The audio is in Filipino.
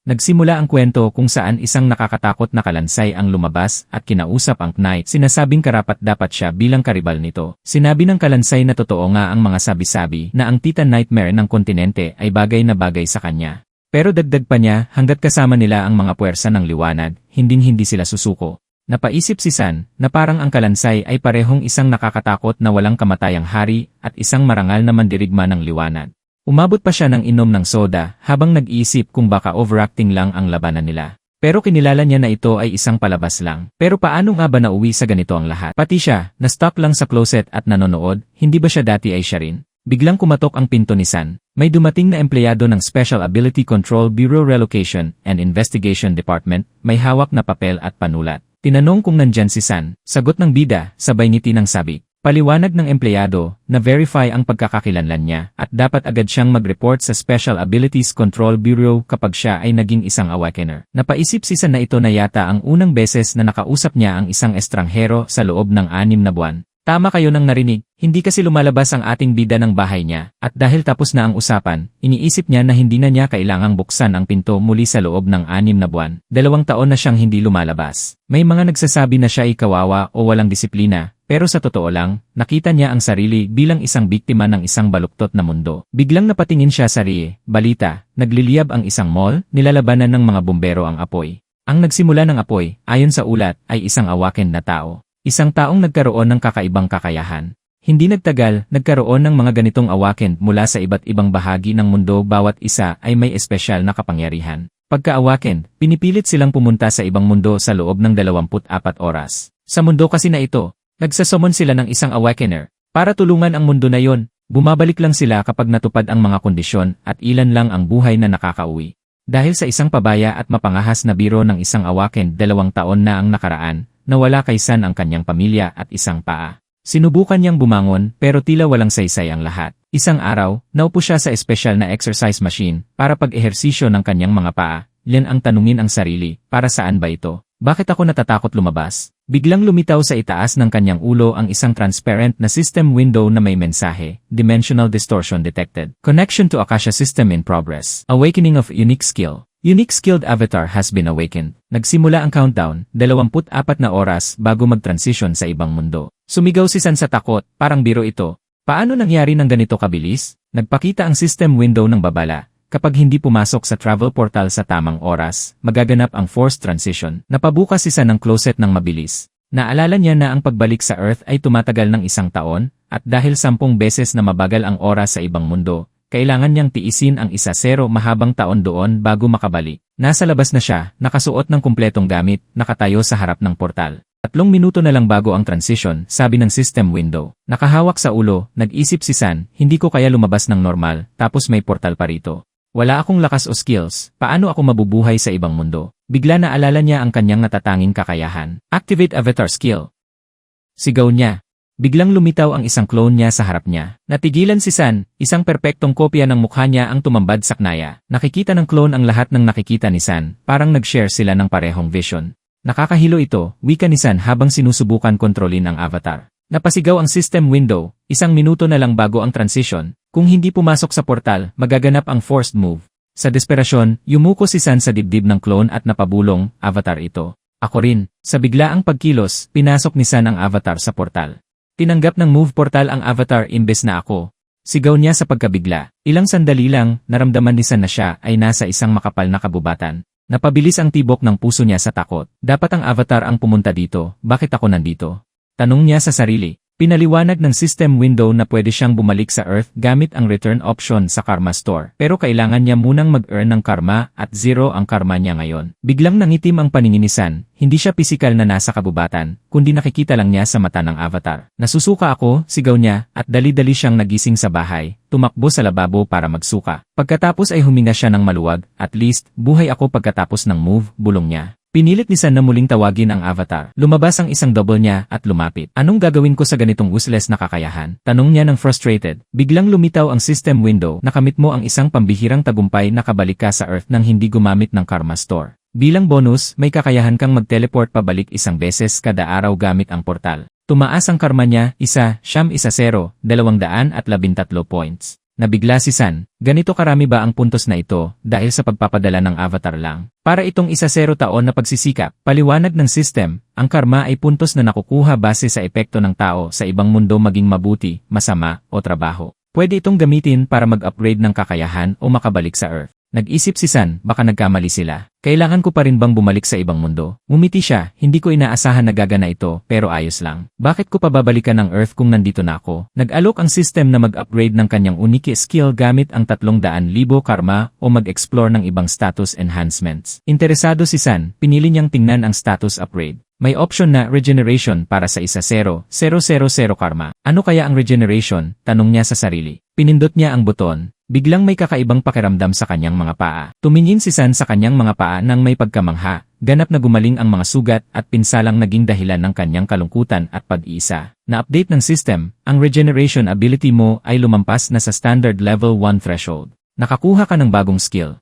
Nagsimula ang kwento kung saan isang nakakatakot na kalansay ang lumabas at kinausap ang Knight. Sinasabing karapat-dapat siya bilang karibal nito. Sinabi ng kalansay na totoo nga ang mga sabi-sabi na ang Titan Nightmare ng kontinente ay bagay na bagay sa kanya. Pero dagdag pa niya, hanggat kasama nila ang mga puwersa ng liwanag, hinding-hindi sila susuko. Napaisip si San na parang ang kalansay ay parehong isang nakakatakot na walang kamatayang hari at isang marangal na mandirigma ng liwanag. Umabot pa siya ng inom ng soda habang nag-iisip kung baka overacting lang ang labanan nila. Pero kinilala niya na ito ay isang palabas lang. Pero paano nga ba nauwi sa ganito ang lahat? Pati siya, na-stuck lang sa closet at nanonood, hindi ba siya dati ay siya rin? Biglang kumatok ang pinto ni San. May dumating na empleyado ng Special Ability Control Bureau Relocation and Investigation Department, may hawak na papel at panulat. Tinanong kung nandyan si San. Sagot ng bida, sabay ngiti ng sabi. Paliwanag ng empleyado na verify ang pagkakakilanlan niya at dapat agad siyang mag-report sa Special Abilities Control Bureau kapag siya ay naging isang awakener. Napaisip si San na ito na yata ang unang beses na nakausap niya ang isang estranghero sa loob ng 6 na buwan. Tama kayo nang narinig, hindi kasi lumalabas ang ating bida ng bahay niya at dahil tapos na ang usapan, iniisip niya na hindi na niya kailangang buksan ang pinto muli sa loob ng 6 na buwan. 2 taon na siyang hindi lumalabas. May mga nagsasabi na siya ay kawawa o walang disiplina. Pero sa totoo lang, nakita niya ang sarili bilang isang biktima ng isang baluktot na mundo. Biglang napatingin siya sa balita, nagliliyab ang isang mall, nilalabanan ng mga bumbero ang apoy. Ang nagsimula ng apoy, ayon sa ulat, ay isang awaken na tao. Isang taong nagkaroon ng kakaibang kakayahan. Hindi nagtagal, nagkaroon ng mga ganitong awaken mula sa iba't ibang bahagi ng mundo, bawat isa ay may espesyal na kapangyarihan. Pagka-awaken, pinipilit silang pumunta sa ibang mundo sa loob ng 24 oras. Sa mundo kasi na ito, nagsasumon sila ng isang awakener. Para tulungan ang mundo na yon, bumabalik lang sila kapag natupad ang mga kondisyon at ilan lang ang buhay na nakakauwi. Dahil sa isang pabaya at mapangahas na biro ng isang awaken, 2 taon na ang nakaraan, nawala kay San ang kanyang pamilya at isang paa. Sinubukan niyang bumangon pero tila walang saysay ang lahat. Isang araw, naupo siya sa espesyal na exercise machine para pag-ehersisyo ng kanyang mga paa. Yan ang tanungin ang sarili, para saan ba ito? Bakit ako natatakot lumabas? Biglang lumitaw sa itaas ng kanyang ulo ang isang transparent na system window na may mensahe, Dimensional Distortion Detected. Connection to Akasha System in Progress. Awakening of Unique Skill. Unique Skilled Avatar has been awakened. Nagsimula ang countdown, 24 na oras bago mag-transition sa ibang mundo. Sumigaw si San sa takot, parang biro ito. Paano nangyari ng ganito kabilis? Nagpakita ang system window ng babala. Kapag hindi pumasok sa travel portal sa tamang oras, magaganap ang forced transition. Napabukas si San ng closet ng mabilis. Naalala niya na ang pagbalik sa Earth ay tumatagal ng 1 taon, at dahil 10 beses na mabagal ang oras sa ibang mundo, kailangan niyang tiisin ang 1-0 mahabang taon doon bago makabalik. Nasa labas na siya, nakasuot ng kumpletong gamit, nakatayo sa harap ng portal. 3 minuto na lang bago ang transition, sabi ng system window. Nakahawak sa ulo, nag-isip si San, hindi ko kaya lumabas ng normal, tapos may portal pa rito. Wala akong lakas o skills, paano ako mabubuhay sa ibang mundo? Bigla naalala niya ang kanyang natatanging kakayahan. Activate Avatar Skill. Sigaw niya. Biglang lumitaw ang isang clone niya sa harap niya. Natigilan si San, isang perpektong kopya ng mukha niya ang tumambad sa knaya. Nakikita ng clone ang lahat ng nakikita ni San, parang nag-share sila ng parehong vision. Nakakahilo ito, wika ni San habang sinusubukan kontrolin ang avatar. Napasigaw ang system window, 1 minuto na lang bago ang transition. Kung hindi pumasok sa portal, magaganap ang forced move. Sa desperasyon, yumuko si San sa dibdib ng clone at napabulong, avatar ito. Ako rin. Sa biglaang pagkilos, pinasok ni San ang avatar sa portal. Tinanggap ng move portal ang avatar imbes na ako. Sigaw niya sa pagkabigla. Ilang sandali lang, naramdaman ni San na siya ay nasa isang makapal na kabubatan. Napabilis ang tibok ng puso niya sa takot. Dapat ang avatar ang pumunta dito, bakit ako nandito? Tanong niya sa sarili. Pinaliwanag ng system window na pwede siyang bumalik sa Earth gamit ang return option sa Karma Store. Pero kailangan niya munang mag-earn ng karma at 0 ang karma niya ngayon. Biglang nangitim ang paningin ni San. Hindi siya pisikal na nasa kabubatan, kundi nakikita lang niya sa mata ng avatar. Nasusuka ako, sigaw niya, at dali-dali siyang nagising sa bahay. Tumakbo sa lababo para magsuka. Pagkatapos ay huminga siya ng maluwag, at least, buhay ako pagkatapos ng move, bulong niya. Pinilit ni San na muling tawagin ang avatar. Lumabas ang isang double niya at lumapit. Anong gagawin ko sa ganitong useless na kakayahan? Tanong niya ng frustrated. Biglang lumitaw ang system window. Nakamit mo ang isang pambihirang tagumpay na kabalik ka sa Earth nang hindi gumamit ng Karma Store. Bilang bonus, may kakayahan kang mag-teleport pabalik 1 beses kada araw gamit ang portal. Tumaas ang karma niya, 1-0, 213 points. Nabigla si San, ganito karami ba ang puntos na ito dahil sa pagpapadala ng avatar lang? Para itong 10 taon na pagsisikap, paliwanag ng system, ang karma ay puntos na nakukuha base sa epekto ng tao sa ibang mundo maging mabuti, masama, o trabaho. Pwede itong gamitin para mag-upgrade ng kakayahan o makabalik sa Earth. Nag-isip si San, baka nagkamali sila. Kailangan ko pa rin bang bumalik sa ibang mundo? Ngumiti siya, hindi ko inaasahan na gagana ito, pero ayos lang. Bakit ko pa babalikan ng Earth kung nandito na ako? Nag-alok ang system na mag-upgrade ng kanyang unique skill gamit ang 300,000 karma o mag-explore ng ibang status enhancements. Interesado si San, pinili niyang tingnan ang status upgrade. May option na regeneration para sa 10,000 karma. Ano kaya ang regeneration? Tanong niya sa sarili. Pinindot niya ang buton. Biglang may kakaibang pakiramdam sa kanyang mga paa. Tumingin si San sa kanyang mga paa nang may pagkamangha. Ganap na gumaling ang mga sugat at pinsalang naging dahilan ng kanyang kalungkutan at pag-iisa. Na-update ng system, ang regeneration ability mo ay lumampas na sa standard level 1 threshold. Nakakuha ka ng bagong skill.